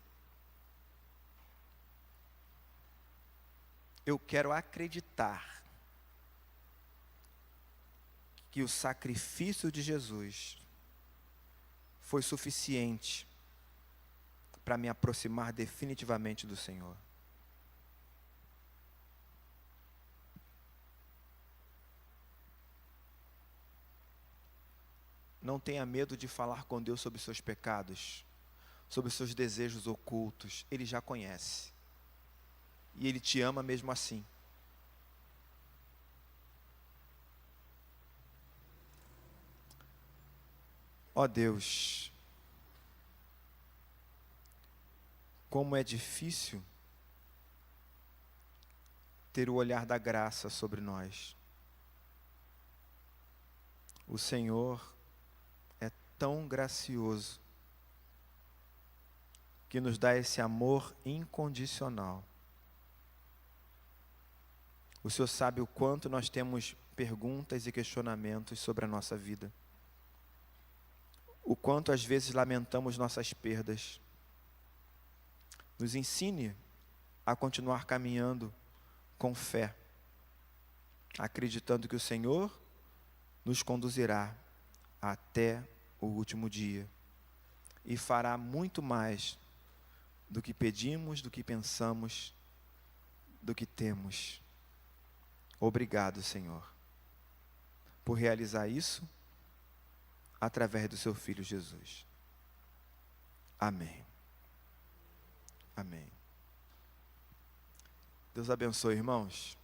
Eu quero acreditar que o sacrifício de Jesus foi suficiente para me aproximar definitivamente do Senhor. não tenha medo de falar com Deus sobre seus pecados, sobre seus desejos ocultos. Ele já conhece. E Ele te ama mesmo assim. Ó Deus, como é difícil ter o olhar da graça sobre nós. O Senhor é tão gracioso que nos dá esse amor incondicional. O Senhor sabe o quanto nós temos perguntas e questionamentos sobre a nossa vida. O quanto às vezes lamentamos nossas perdas. Nos ensine a continuar caminhando com fé, acreditando que o Senhor nos conduzirá até o último dia e fará muito mais do que pedimos, do que pensamos, do que temos. Obrigado, Senhor, por realizar isso através do seu Filho Jesus. Amém. Amém. Deus abençoe, irmãos.